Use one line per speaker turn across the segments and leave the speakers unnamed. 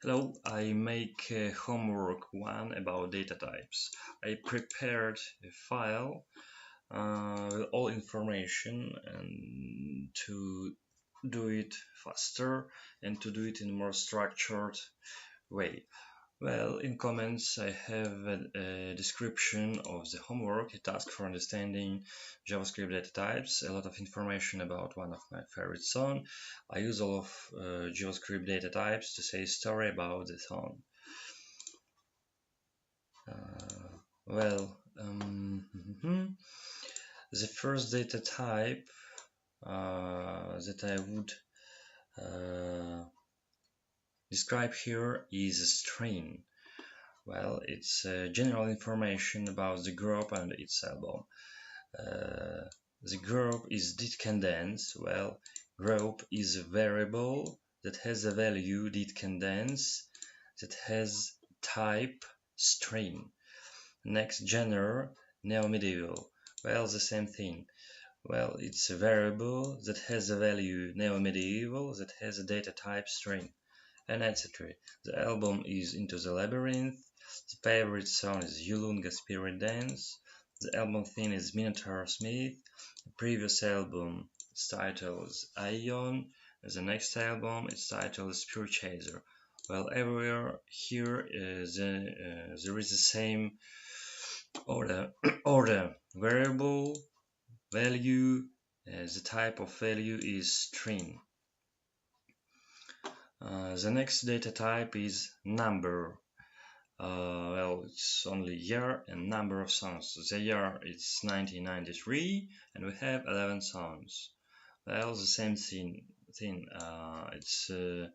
Hello, I make homework 1 about data types. I prepared a file with all information and to do it faster and to do it in a more structured way. Well, in comments I have a description of the homework, a task for understanding JavaScript data types, a lot of information about one of my favorite song. I use all of JavaScript data types to say a story about the song. The first data type that I would describe here is a string. Well, it's general information about the group and its album. The group is did-condensed. Well, group is a variable that has a value did-condensed that has type string. Next, genre neo-medieval. Well, the same thing. Well, it's a variable that has a value neo-medieval that has a data type string, and etc. The album is Into the Labyrinth. The favorite song is Yulunga Spirit Dance. The album theme is Minotaur Smith. The previous album, its title is Aion. The next album, its title is Spirit Chaser. Well, everywhere here there is the same order. Variable, value, the type of value is string. The next data type is number. Well, it's only year and number of songs. The year is 1993 and we have 11 songs. Well, the same thing. It's a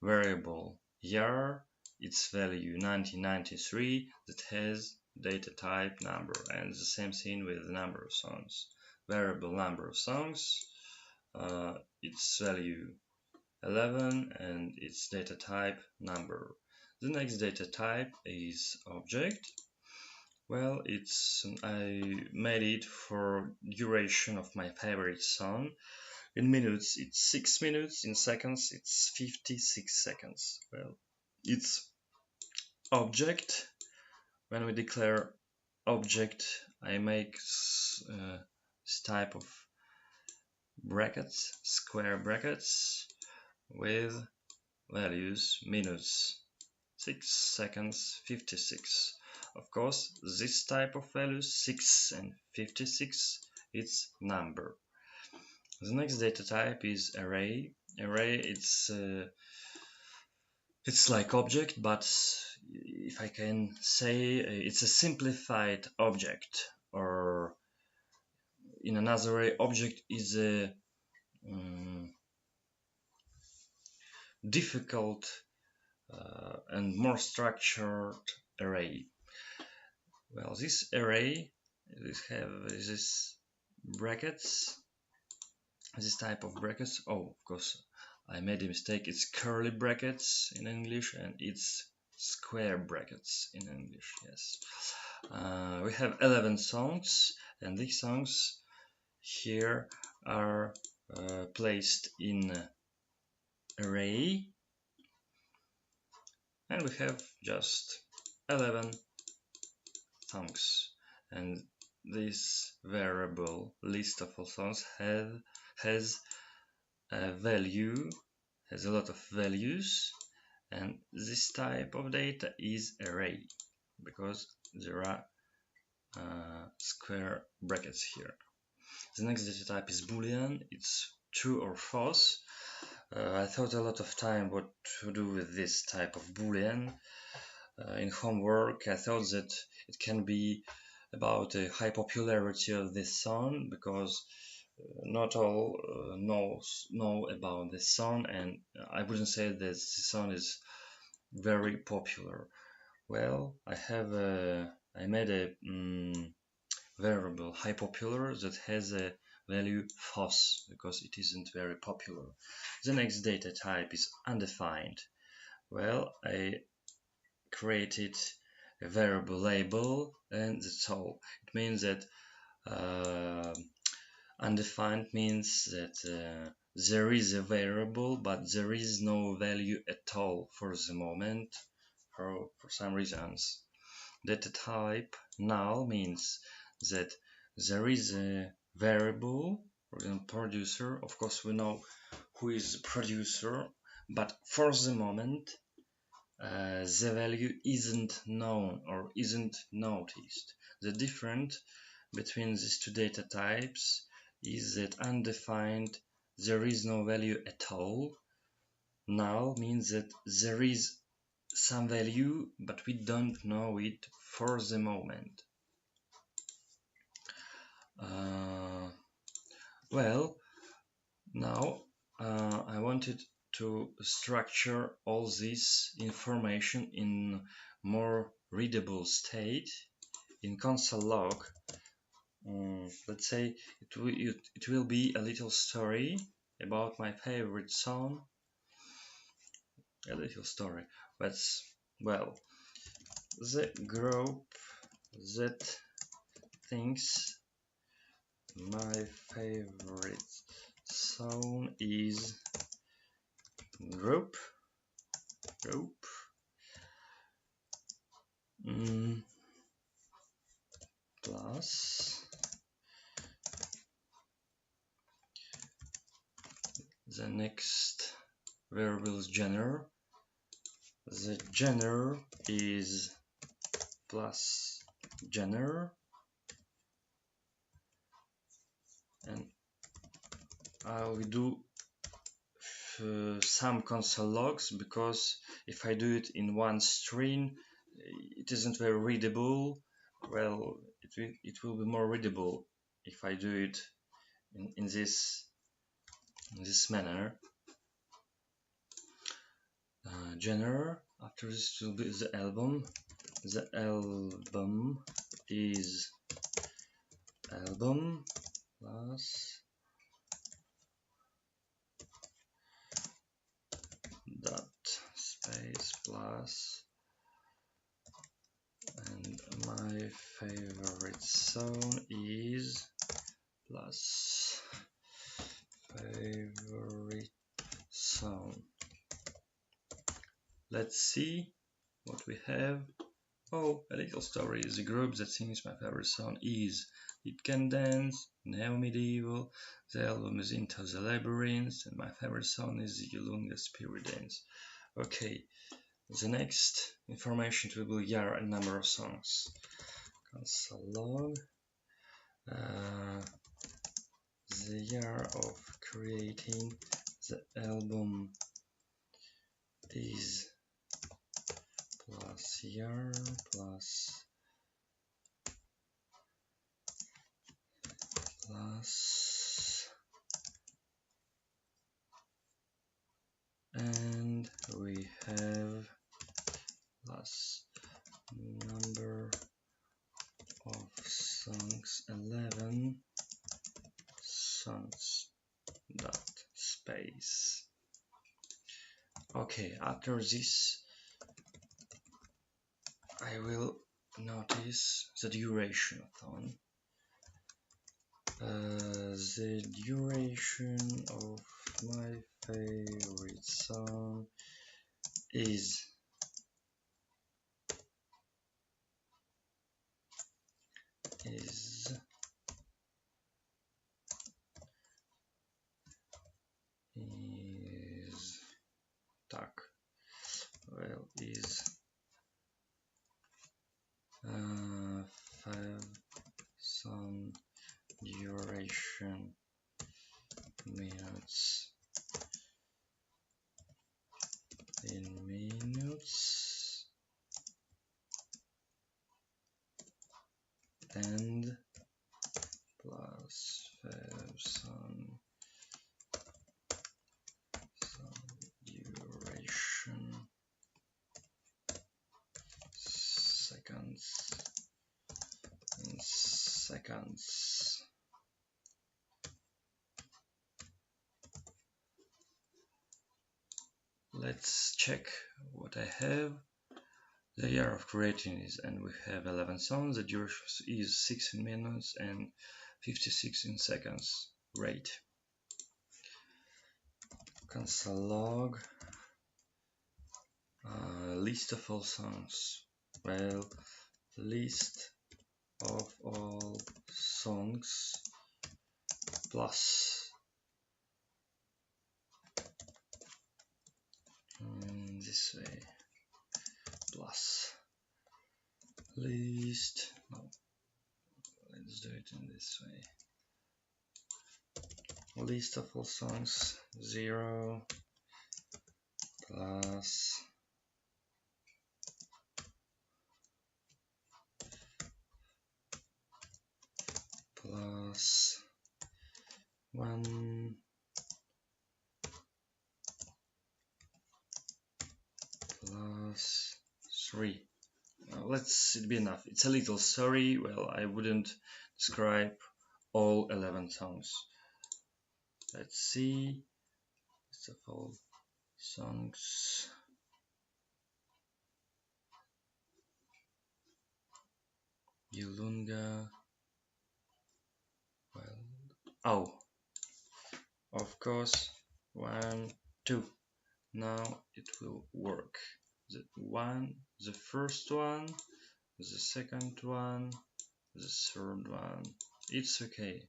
variable year, its value 1993 that has data type number, and the same thing with the number of songs. Variable number of songs, its value 11 and its data type number. The next data type is object. Well, I made it for duration of my favorite song. In minutes it's 6 minutes, in seconds it's 56 seconds. Well, it's object. When we declare object, I make this type of brackets, square brackets with values minutes, 6 seconds, 56. Of course, this type of values, 6 and 56, it's number. The next data type is array. Array, it's like object, but if I can say, it's a simplified object, or in another way, object is a difficult and more structured array. Well, this array have this brackets, this type of brackets. Oh, of course, I made a mistake. It's curly brackets in English and it's square brackets in English. Yes. We have 11 songs, and these songs here are placed in array, and we have just 11 songs, and this variable list of all songs has a value, has a lot of values, and this type of data is array because there are square brackets here. The next data type is boolean. It's true or false. I thought a lot of time what to do with this type of boolean. In homework I thought that it can be about the high popularity of this song, because not all know about this song, and I wouldn't say that this song is very popular. Well, I made a variable high popular that has a value false because it isn't very popular. The next data type is undefined. Well, I created a variable label and that's all. It means that undefined means that there is a variable, but there is no value at all for the moment, for some reasons. Data type null means that there is a variable, for example, producer. Of course, we know who is the producer, but for the moment, the value isn't known or isn't noticed. The difference between these two data types is that undefined, there is no value at all. Null means that there is some value, but we don't know it for the moment. Well, now I wanted to structure all this information in more readable state in console log. Let's say it will be a little story about my favorite song. A little story. That's, well, the group that thinks my favorite song is group plus the next variable is genre. The genre is plus genre, and I will do some console logs, because if I do it in one string, it isn't very readable. Well, it will be more readable if I do it in this manner. Genre, after this will be the album. The album is album plus dot space plus, and my favorite song is plus favorite song. Let's see what we have. Oh, a little story. The group that sings my favorite song is It Can Dance, Neo Medieval. The album is Into the Labyrinth, and my favorite song is Yulunga Spirit Dance. Okay, the next information will be year and number of songs. Console log. The year of creating the album is plus year plus and we have plus number of songs 11 songs dot space. Okay, after this I will notice the duration of tone. The duration of my favorite song is tak, well, is 5 song duration minutes in minutes and plus 5 song duration seconds. Let's check what I have. The year of creating is, and we have 11 songs. The duration is 16 minutes and 56 in seconds. Great. console log, list of all songs. Well, list of all songs plus this way plus list. No, let's do it in this way. List of all songs 0 plus plus 1 plus 3. Let's it be enough. It's a little sorry. Well, I wouldn't describe all 11 songs. Let's see. First of all, songs. Yulunga. Well, oh, of course, 1, 2. Now it will work. The first one, the second one, the third one. It's okay.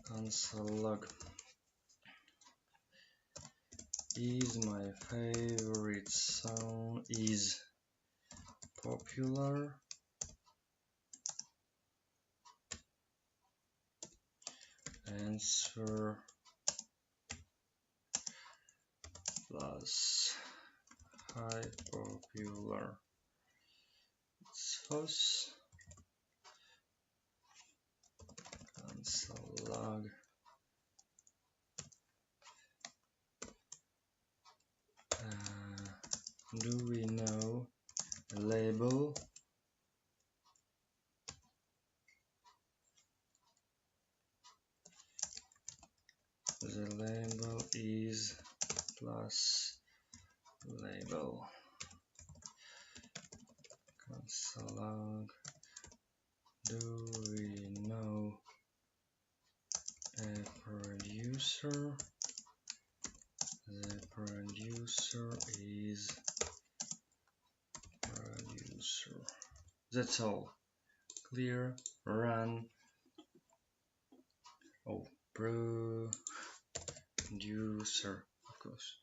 Console log is my favorite song is popular answer plus high popular it's false. Console log do we know a label? The label is plus label. Console log do we know a producer? The producer is producer. That's all. Clear, run. Oh, producer, of course.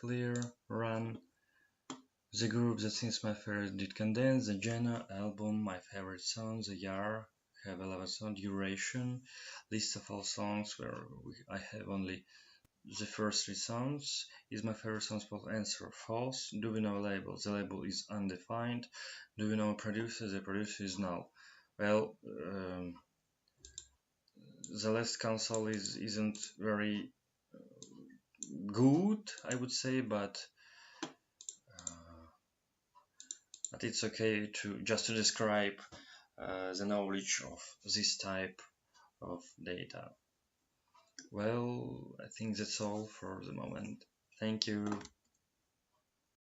Clear, run. The group that sings my favorite did condense. The genre, album, my favorite songs. The year, have 11 songs. Duration, list of all songs where I have only the first 3 songs. Is my favorite song spelled answer false? Do we know a label? The label is undefined. Do we know a producer? The producer is null. Well, the last console isn't very good, I would say, but it's okay to just to describe the knowledge of this type of data. Well, I think that's all for the moment. Thank you.